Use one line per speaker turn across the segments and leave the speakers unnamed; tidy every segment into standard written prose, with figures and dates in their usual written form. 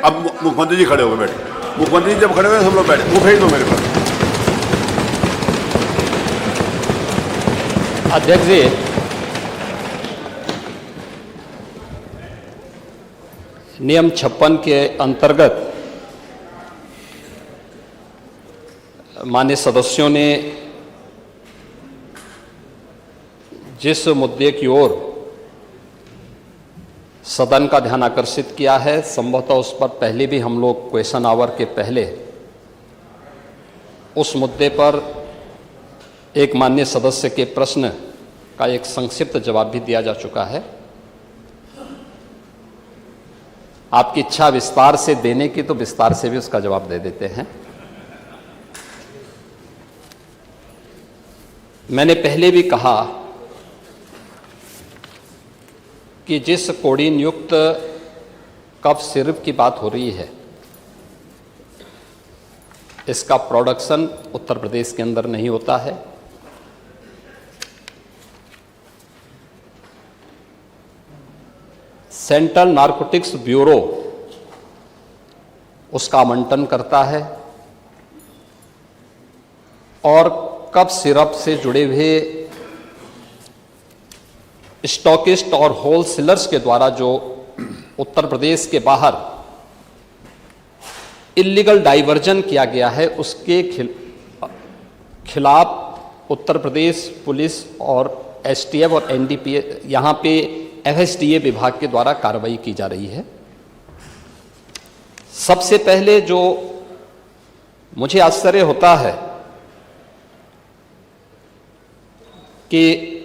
अब मुख्यमंत्री जी खड़े हो गए, बैठे। मुख्यमंत्री जी जब खड़े हुए सब लोग बैठे। वो भेज दो मेरे पास।
अध्यक्ष जी, नियम 56 के अंतर्गत माननीय सदस्यों ने जिस मुद्दे की ओर सदन का ध्यान आकर्षित किया है, संभवतः उस पर पहले भी हम लोग क्वेश्चन आवर के पहले उस मुद्दे पर एक माननीय सदस्य के प्रश्न का एक संक्षिप्त जवाब भी दिया जा चुका है। आपकी इच्छा विस्तार से देने की तो विस्तार से भी उसका जवाब दे देते हैं। मैंने पहले भी कहा कि जिस कोडीन युक्त कफ सिरप की बात हो रही है, इसका प्रोडक्शन उत्तर प्रदेश के अंदर नहीं होता है। सेंट्रल नारकोटिक्स ब्यूरो उसका आवंटन करता है और कफ सिरप से जुड़े हुए स्टॉकिस्ट और होलसेलर्स के द्वारा जो उत्तर प्रदेश के बाहर इलीगल डाइवर्जन किया गया है, उसके खिलाफ उत्तर प्रदेश पुलिस और एसटीएफ और एनडीपीए, यहाँ पे एफएसडीए विभाग के द्वारा कार्रवाई की जा रही है। सबसे पहले जो मुझे आश्चर्य होता है कि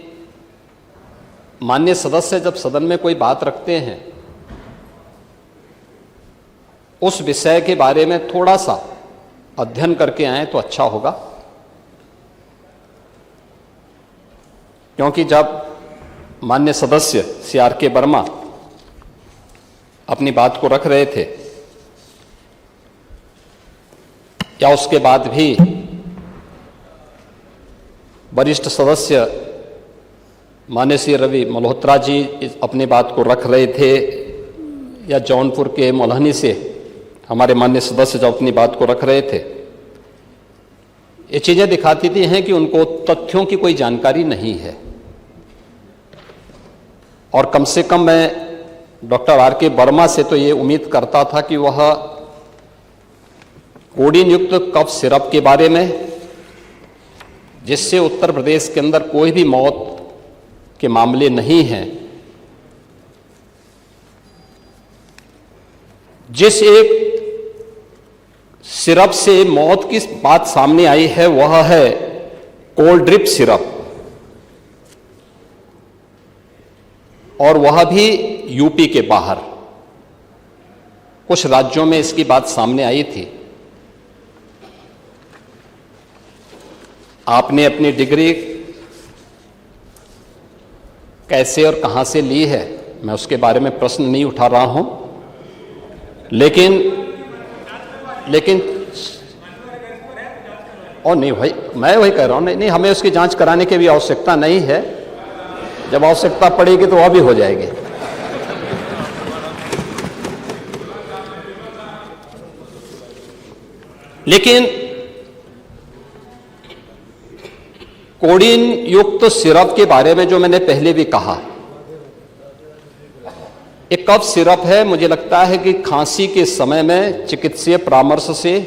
माननीय सदस्य जब सदन में कोई बात रखते हैं, उस विषय के बारे में थोड़ा सा अध्ययन करके आए तो अच्छा होगा। क्योंकि जब माननीय सदस्य CRK वर्मा अपनी बात को रख रहे थे, या उसके बाद भी वरिष्ठ सदस्य माननीय श्री रवि मल्होत्रा जी अपनी बात को रख रहे थे, या जौनपुर के मोलहनी से हमारे माननीय सदस्य जो अपनी बात को रख रहे थे, ये चीजें दिखाती थी हैं कि उनको तथ्यों की कोई जानकारी नहीं है। और कम से कम मैं डॉक्टर RK वर्मा से तो ये उम्मीद करता था कि वह कोडीन युक्त कफ सिरप के बारे में, जिससे उत्तर प्रदेश के अंदर कोई भी मौत के मामले नहीं हैं, जिस एक सिरप से मौत की बात सामने आई है वह है कोल्ड ड्रिप सिरप, और वह भी यूपी के बाहर। कुछ राज्यों में इसकी बात सामने आई थी। आपने अपनी डिग्री कैसे और कहां से ली है, मैं उसके बारे में प्रश्न नहीं उठा रहा हूं, लेकिन और नहीं भाई, मैं वही कह रहा हूं, नहीं, हमें उसकी जांच कराने की भी आवश्यकता नहीं है। जब आवश्यकता पड़ेगी तो वह भी हो जाएगी। लेकिन कोडीन युक्त सिरप के बारे में जो मैंने पहले भी कहा, एक कफ सिरप है। मुझे लगता है कि खांसी के समय में चिकित्सीय परामर्श से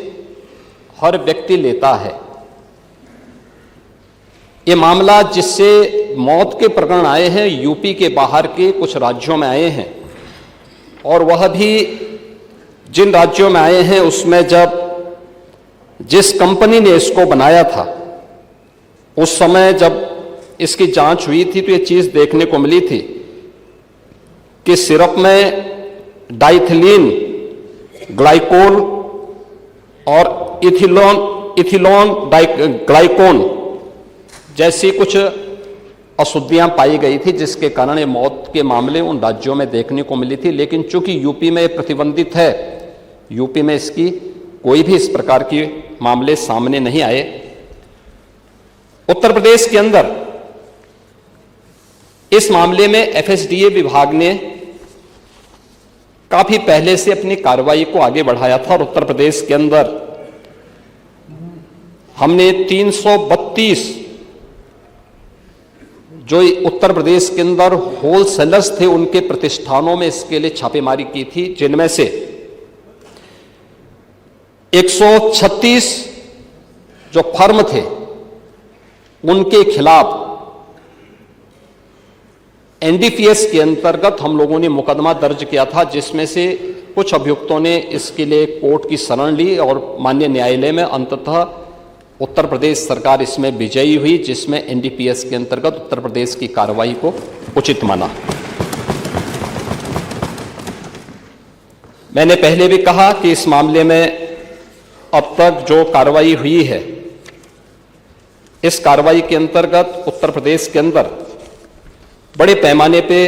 हर व्यक्ति लेता है। ये मामला जिससे मौत के प्रकरण आए हैं, यूपी के बाहर के कुछ राज्यों में आए हैं, और वह भी जिन राज्यों में आए हैं उसमें जब जिस कंपनी ने इसको बनाया था, उस समय जब इसकी जांच हुई थी तो ये चीज देखने को मिली थी कि सिरप में डाइथिलीन ग्लाइकोल और इथिलोन ग्लाइकोन जैसी कुछ अशुद्धियां पाई गई थी, जिसके कारण ये मौत के मामले उन राज्यों में देखने को मिली थी। लेकिन चूंकि यूपी में प्रतिबंधित है, यूपी में इसकी कोई भी इस प्रकार के मामले सामने नहीं आए। उत्तर प्रदेश के अंदर इस मामले में एफएसडीए विभाग ने काफी पहले से अपनी कार्रवाई को आगे बढ़ाया था और उत्तर प्रदेश के अंदर हमने 332 जो उत्तर प्रदेश के अंदर होलसेलर्स थे उनके प्रतिष्ठानों में इसके लिए छापेमारी की थी, जिनमें से 136 जो फर्म थे उनके खिलाफ एनडीपीएस के अंतर्गत हम लोगों ने मुकदमा दर्ज किया था, जिसमें से कुछ अभियुक्तों ने इसके लिए कोर्ट की शरण ली और माननीय न्यायालय में अंततः उत्तर प्रदेश सरकार इसमें विजयी हुई, जिसमें एनडीपीएस के अंतर्गत उत्तर प्रदेश की कार्रवाई को उचित माना। मैंने पहले भी कहा कि इस मामले में अब तक जो कार्रवाई हुई है, इस कार्रवाई के अंतर्गत उत्तर प्रदेश के अंदर बड़े पैमाने पे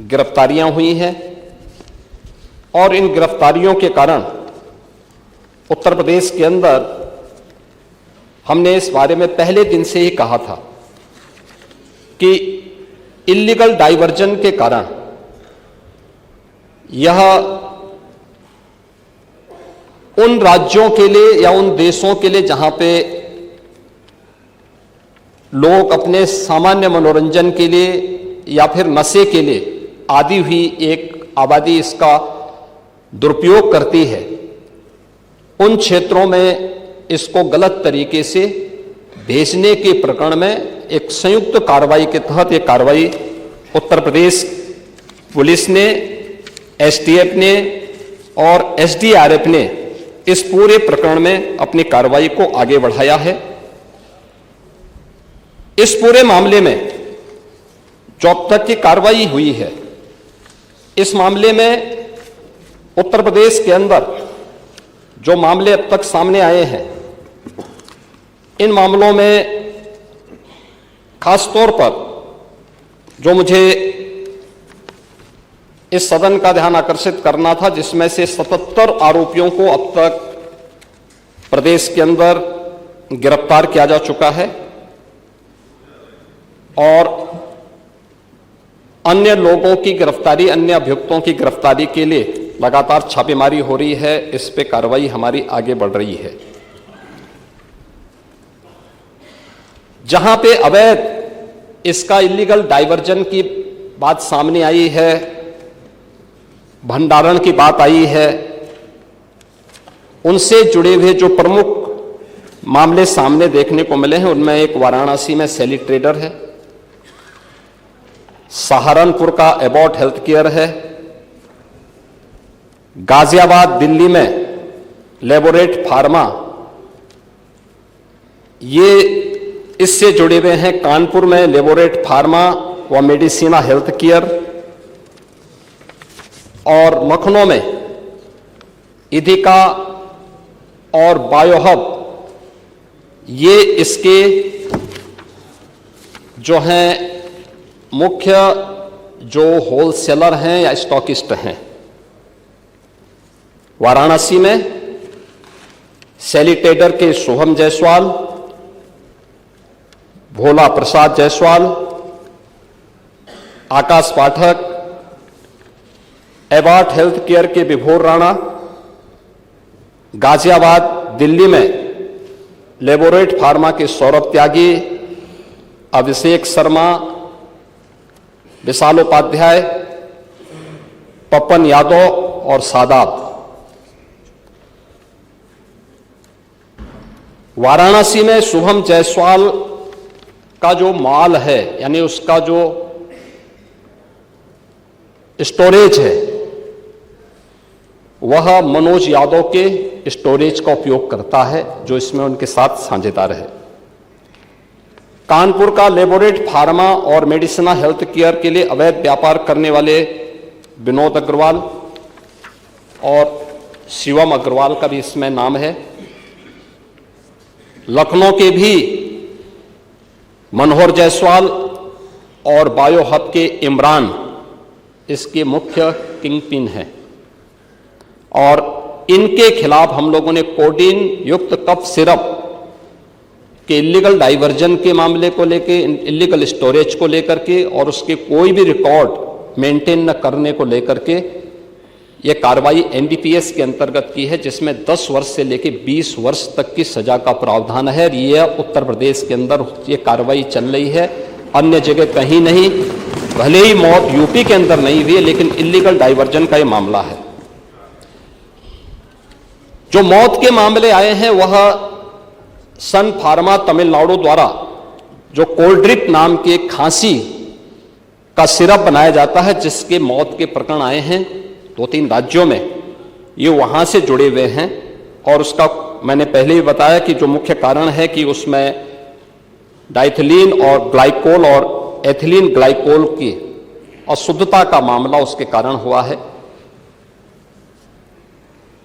गिरफ्तारियां हुई हैं और इन गिरफ्तारियों के कारण उत्तर प्रदेश के अंदर हमने इस बारे में पहले दिन से ही कहा था कि इल्लीगल डाइवर्जन के कारण यह उन राज्यों के लिए या उन देशों के लिए जहां पे लोग अपने सामान्य मनोरंजन के लिए या फिर नशे के लिए आदि हुई एक आबादी इसका दुरुपयोग करती है, उन क्षेत्रों में इसको गलत तरीके से भेजने के प्रकरण में एक संयुक्त कार्रवाई के तहत एक कार्रवाई उत्तर प्रदेश पुलिस ने, एसटीएफ ने और एसडीआरएफ ने इस पूरे प्रकरण में अपनी कार्रवाई को आगे बढ़ाया है। इस पूरे मामले में जो अब तक की कार्रवाई हुई है, इस मामले में उत्तर प्रदेश के अंदर जो मामले अब तक सामने आए हैं, इन मामलों में खासतौर पर जो मुझे इस सदन का ध्यान आकर्षित करना था, जिसमें से 77 आरोपियों को अब तक प्रदेश के अंदर गिरफ्तार किया जा चुका है और अन्य लोगों की गिरफ्तारी, अन्य अभियुक्तों की गिरफ्तारी के लिए लगातार छापेमारी हो रही है। इस पे कार्रवाई हमारी आगे बढ़ रही है। जहां पे अवैध इसका इलीगल डाइवर्जन की बात सामने आई है, भंडारण की बात आई है, उनसे जुड़े हुए जो प्रमुख मामले सामने देखने को मिले हैं, उनमें एक वाराणसी में सैली ट्रेडर है, सहारनपुर का एबॉट हेल्थ केयर है, गाजियाबाद दिल्ली में लेबोरेट फार्मा, ये इससे जुड़े हुए हैं कानपुर में लेबोरेट फार्मा व मेडिसिना हेल्थ केयर, और लखनऊ में इथिका और बायोहब, ये इसके जो हैं मुख्य जो होलसेलर हैं या स्टॉकिस्ट हैं। वाराणसी में सैली ट्रेडर के शुभम जायसवाल, भोला प्रसाद जायसवाल, आकाश पाठक, एबॉट हेल्थ केयर के विभोर राणा, गाजियाबाद दिल्ली में लेबोरेट फार्मा के सौरभ त्यागी, अभिषेक शर्मा, विशाल उपाध्याय, पपन यादव और सादाब। वाराणसी में शुभम जायसवाल का जो माल है, यानी उसका जो स्टोरेज है, वह मनोज यादव के स्टोरेज का उपयोग करता है, जो इसमें उनके साथ साझेदार है। कानपुर का लेबोरेट फार्मा और मेडिसिना हेल्थ केयर के लिए अवैध व्यापार करने वाले विनोद अग्रवाल और शिवम अग्रवाल का भी इसमें नाम है। लखनऊ के भी मनोहर जायसवाल और बायोहब के इमरान इसके मुख्य किंगपिन हैं और इनके खिलाफ हम लोगों ने कोडीन युक्त कफ सिरप के इलीगल डाइवर्जन के मामले को लेके, इलीगल स्टोरेज को लेकर के और उसके कोई भी रिकॉर्ड मेंटेन न करने को लेकर के ये कार्रवाई एनडीपीएस के अंतर्गत की है, जिसमें 10 वर्ष से लेकर 20 वर्ष तक की सजा का प्रावधान है। ये उत्तर प्रदेश के अंदर ये कार्रवाई चल रही है, अन्य जगह कहीं नहीं। भले ही मौत यूपी के अंदर नहीं हुई है, लेकिन इलीगल डाइवर्जन का ये मामला है। जो मौत के मामले आए हैं वह सन फार्मा तमिलनाडु द्वारा जो कोल्ड्रिप नाम के खांसी का सिरप बनाया जाता है, जिसके मौत के प्रकरण आए हैं 2-3 राज्यों में, ये वहां से जुड़े हुए हैं। और उसका मैंने पहले ही बताया कि जो मुख्य कारण है कि उसमें डाइथिलीन और ग्लाइकोल और एथिलीन ग्लाइकोल की अशुद्धता का मामला उसके कारण हुआ है।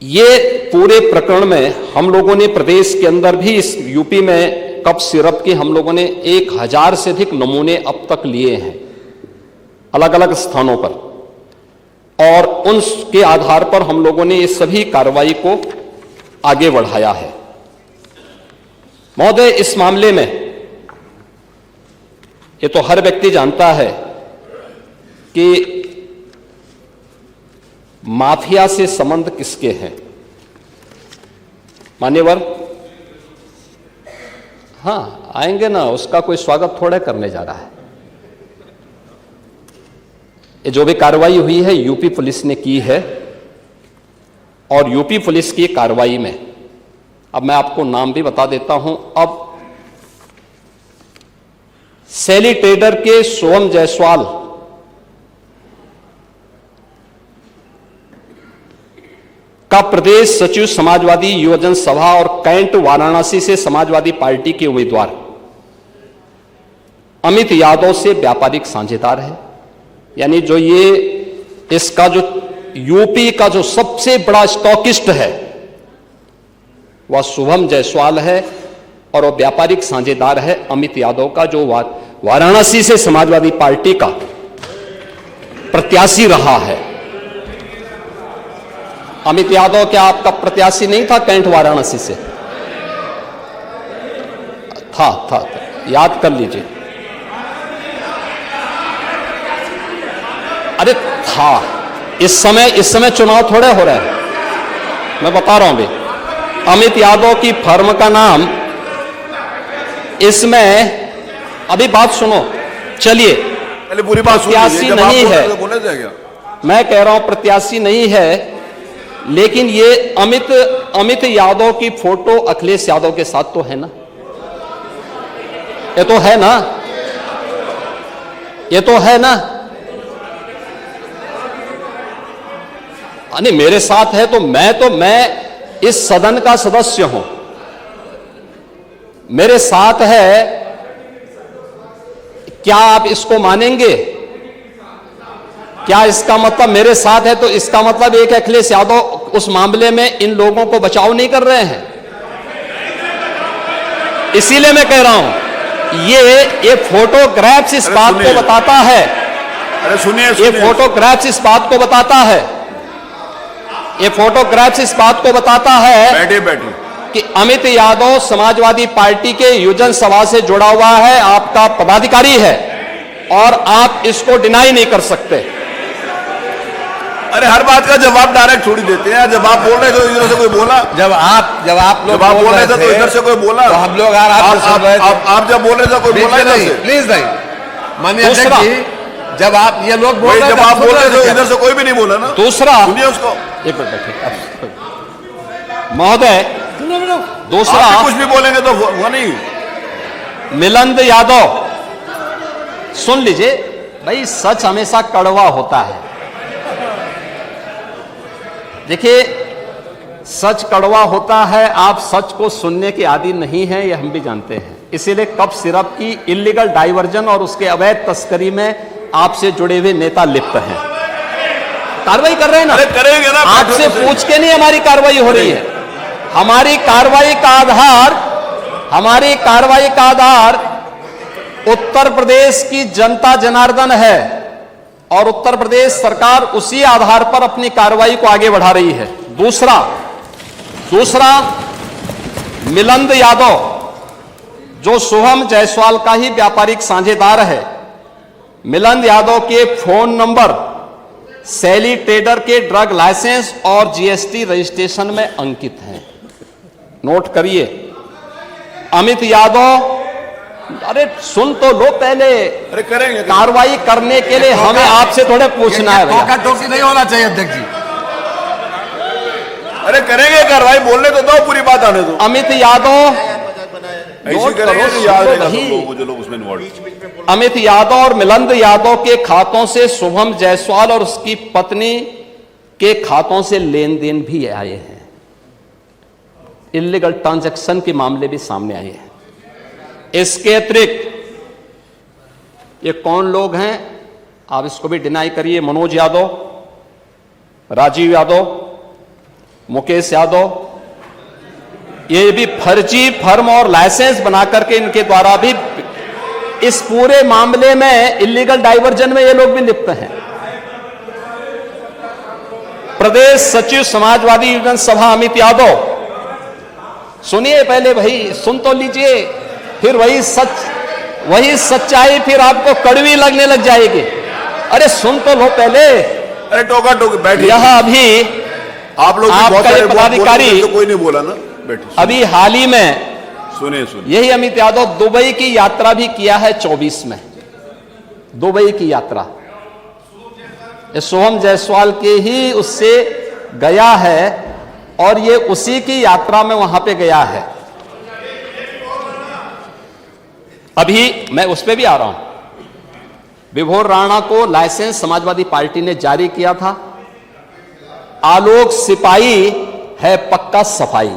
ये पूरे प्रकरण में हम लोगों ने प्रदेश के अंदर भी, इस यूपी में कफ सिरप के हम लोगों ने 1000 से अधिक नमूने अब तक लिए हैं अलग अलग स्थानों पर, और उनके आधार पर हम लोगों ने इस सभी कार्रवाई को आगे बढ़ाया है। महोदय, इस मामले में ये तो हर व्यक्ति जानता है कि माफिया से संबंध किसके हैं। मान्यवर, हां आएंगे ना, उसका कोई स्वागत थोड़ा करने जा रहा है। ये जो भी कार्रवाई हुई है यूपी पुलिस ने की है, और यूपी पुलिस की कार्रवाई में अब मैं आपको नाम भी बता देता हूं। अब सैली ट्रेडर के सोहम जायसवाल, का प्रदेश सचिव समाजवादी युवजन सभा और कैंट वाराणसी से समाजवादी पार्टी के उम्मीदवार अमित यादव से व्यापारिक साझेदार है। यानी जो ये इसका जो यूपी का जो सबसे बड़ा स्टॉकिस्ट है वह शुभम जायसवाल है, और वह व्यापारिक साझेदार है अमित यादव का, जो वाराणसी से समाजवादी पार्टी का प्रत्याशी रहा है। अमित यादव क्या आपका प्रत्याशी नहीं था कैंट वाराणसी से? था, याद कर लीजिए। अरे था, इस समय चुनाव थोड़े हो रहे हैं, मैं बता रहा हूं अभी। अमित यादव की फर्म का नाम इसमें, अभी बात सुनो, चलिए,
पहले पूरी बात सुन लीजिए।
प्रत्याशी नहीं है,
तो बोला जाएगा।
मैं कह रहा हूं प्रत्याशी नहीं है, लेकिन ये अमित यादव की फोटो अखिलेश यादव के साथ तो है ना, ये तो है ना, ये तो है ना। नहीं, मेरे साथ है तो मैं इस सदन का सदस्य हूं, मेरे साथ है, क्या आप इसको मानेंगे? क्या इसका मतलब मेरे साथ है तो इसका मतलब एक अखिलेश यादव उस मामले में इन लोगों को बचाव नहीं कर रहे हैं? इसीलिए मैं कह रहा हूं ये फोटोग्राफ्स इस बात को बताता है।
अरे सुनिए,
ये फोटोग्राफ्स इस बात को बताता है, ये फोटोग्राफ्स इस बात को बताता है
बैठे
कि अमित यादव समाजवादी पार्टी के युवजन सभा से जुड़ा हुआ है, आपका पदाधिकारी है, और आप इसको डिनाई नहीं कर सकते।
अरे हर बात का जवाब डायरेक्ट थोड़ी देते हैं। जब आप बोल रहे थे तो इधर से कोई बोला,
जब आप लोग
बोल रहे थे तो इधर से कोई बोला,
तो हम लोग
आप जब बोल रहे थे कोई बोला
नहीं, प्लीज नहीं। माननीय अध्यक्ष जी, जब आप ये लोग बोल रहे
जब आप बोल रहे थे इधर से कोई भी नहीं बोला ना।
दूसरा,
सुनिए उसको,
एक मिनट महोदय, दूसरा
कुछ भी बोलेंगे तो वो नहीं।
मिलिंद यादव, सुन लीजिए भाई, सच हमेशा कड़वा होता है। देखिए, सच कड़वा होता है, आप सच को सुनने के आदी नहीं हैं, ये हम भी जानते हैं। इसीलिए कफ सिरप की इलीगल डाइवर्जन और उसके अवैध तस्करी में आपसे जुड़े हुए नेता लिप्त हैं। कार्रवाई कर रहे हैं ना?
अरे करेंगे ना,
आपसे पूछ के नहीं हमारी कार्रवाई हो रही है। हमारी कार्रवाई का आधार उत्तर प्रदेश की जनता जनार्दन है, और उत्तर प्रदेश सरकार उसी आधार पर अपनी कार्रवाई को आगे बढ़ा रही है। दूसरा मिलिंद यादव, जो शुभम जायसवाल का ही व्यापारिक साझेदार है, मिलिंद यादव के फोन नंबर सैली ट्रेडर के ड्रग लाइसेंस और जीएसटी रजिस्ट्रेशन में अंकित हैं। नोट करिए। अमित यादव, अरे सुन तो लो पहले।
अरे करेंगे
कार्रवाई करने के लिए हमें आपसे थोड़े पूछना है भैया।
टोका टोकी नहीं होना चाहिए अध्यक्ष जी।
अरे करेंगे कार्रवाई, बोलने तो दो, पूरी बात आने दो।
अमित यादव,
ऐसी करेंगे तो याद रहेगा सब लोगों को जो लोग उसमें इन्वॉल्व।
अमित यादव और मिलिंद यादव के खातों से शुभम जायसवाल और उसकी पत्नी के खातों से लेन देन भी आए हैं। इल्लीगल ट्रांजैक्शन के मामले भी सामने आए हैं। इसके अतिरिक्त ये कौन लोग हैं, आप इसको भी डिनाई करिए। मनोज यादव, राजीव यादव, मुकेश यादव, ये भी फर्जी फर्म और लाइसेंस बना करके इनके द्वारा भी इस पूरे मामले में इल्लीगल डाइवर्जन में ये लोग भी लिप्त हैं। प्रदेश सचिव समाजवादी यूनियन सभा अमित यादव, सुनिए पहले भाई, सुन तो लीजिए, फिर वही सच्चाई फिर आपको कड़वी लगने लग जाएगी। अरे सुन तो लो पहले।
अरे टोका टोकी बैठिए।
यह अभी
आप लोग
आपका ये पदाधिकारी
तो कोई नहीं बोला ना, बैठिए।
अभी हाल ही में
सुनिए
यही अमित यादव दुबई की यात्रा भी किया है 24 में। दुबई की यात्रा शुभम जायसवाल के ही उससे गया है और ये उसी की यात्रा में वहां पे गया है। अभी मैं उस पे भी आ रहा हूं। विभोर राणा को लाइसेंस समाजवादी पार्टी ने जारी किया था। आलोक सिपाही है पक्का सफाई,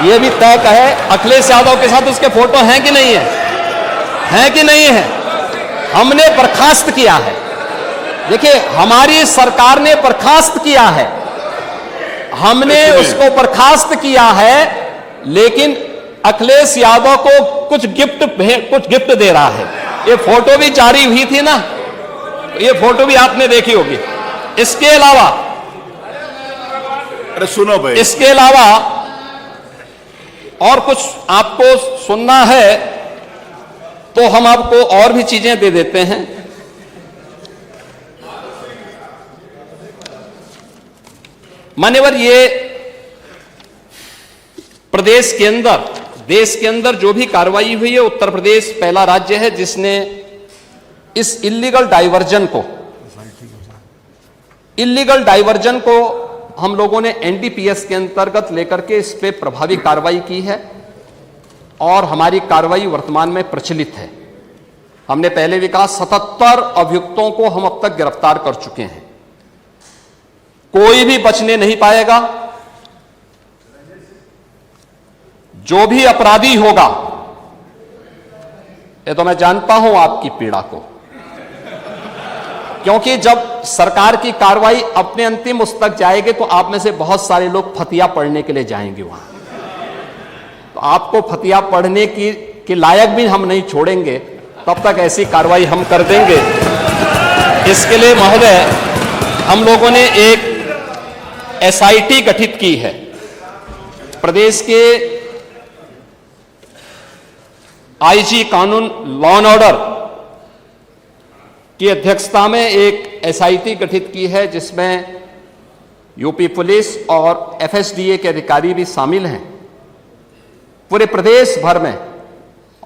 यह भी तय है। अखिलेश यादव के साथ उसके फोटो हैं कि नहीं है, हैं कि नहीं है? हमने बर्खास्त किया है। देखिए, हमारी सरकार ने बर्खास्त किया है, हमने उसको बर्खास्त किया है, लेकिन अखिलेश यादव को कुछ गिफ्ट दे रहा है। ये फोटो भी जारी हुई थी ना, ये फोटो भी आपने देखी होगी। इसके अलावा,
अरे सुनो भाई,
इसके अलावा और कुछ आपको सुनना है तो हम आपको और भी चीजें दे देते हैं। मान्यवर, ये प्रदेश के अंदर, देश के अंदर जो भी कार्रवाई हुई है, उत्तर प्रदेश पहला राज्य है जिसने इस इल्लीगल डाइवर्जन को हम लोगों ने एनडीपीएस के अंतर्गत लेकर के इस पे प्रभावी कार्रवाई की है और हमारी कार्रवाई वर्तमान में प्रचलित है। हमने पहले भी कहा 77 अभियुक्तों को हम अब तक गिरफ्तार कर चुके हैं। कोई भी बचने नहीं पाएगा। जो भी अपराधी होगा, ये तो मैं जानता हूं आपकी पीड़ा को, क्योंकि जब सरकार की कार्रवाई अपने अंतिम उस तक जाएगी तो आप में से बहुत सारे लोग फतिया पढ़ने के लिए जाएंगे वहां। तो आपको फतिया पढ़ने की लायक भी हम नहीं छोड़ेंगे, तब तक ऐसी कार्रवाई हम कर देंगे। इसके लिए महोदय, हम लोगों ने एक एसआईटी गठित की है। प्रदेश के आईजी कानून, लॉ एंड ऑर्डर की अध्यक्षता में एक एसआईटी गठित की है, जिसमें यूपी पुलिस और एफएसडीए के अधिकारी भी शामिल हैं पूरे प्रदेश भर में।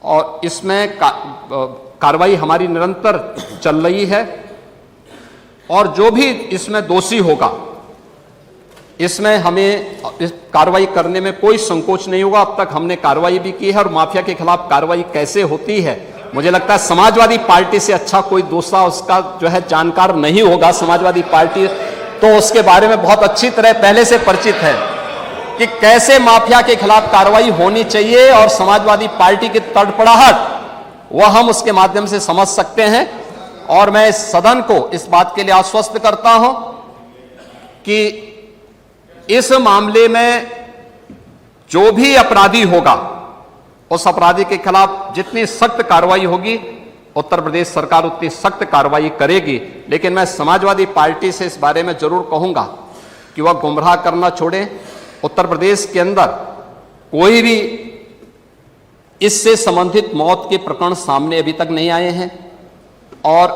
और इसमें कार्रवाई हमारी निरंतर चल रही है और जो भी इसमें दोषी होगा, इसमें हमें इस कार्रवाई करने में कोई संकोच नहीं होगा। अब तक हमने कार्रवाई भी की है और माफिया के खिलाफ कार्रवाई कैसे होती है, मुझे लगता है समाजवादी पार्टी से अच्छा कोई दूसरा उसका जो है जानकार नहीं होगा। समाजवादी पार्टी तो उसके बारे में बहुत अच्छी तरह पहले से परिचित है कि कैसे माफिया के खिलाफ कार्रवाई होनी चाहिए, और समाजवादी पार्टी की तड़पड़ाहट वह हम उसके माध्यम से समझ सकते हैं। और मैं इस सदन को इस बात के लिए आश्वस्त करता हूं कि इस मामले में जो भी अपराधी होगा, उस अपराधी के खिलाफ जितनी सख्त कार्रवाई होगी, उत्तर प्रदेश सरकार उतनी सख्त कार्रवाई करेगी। लेकिन मैं समाजवादी पार्टी से इस बारे में जरूर कहूंगा कि वह गुमराह करना छोड़े। उत्तर प्रदेश के अंदर कोई भी इससे संबंधित मौत के प्रकरण सामने अभी तक नहीं आए हैं, और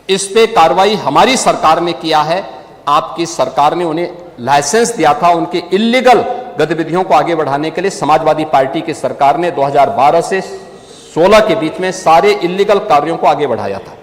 इस पे कार्रवाई हमारी सरकार ने किया है। आपकी सरकार ने उन्हें लाइसेंस दिया था उनके इल्लीगल गतिविधियों को आगे बढ़ाने के लिए। समाजवादी पार्टी की सरकार ने 2012 से 16 के बीच में सारे इल्लीगल कार्यों को आगे बढ़ाया था।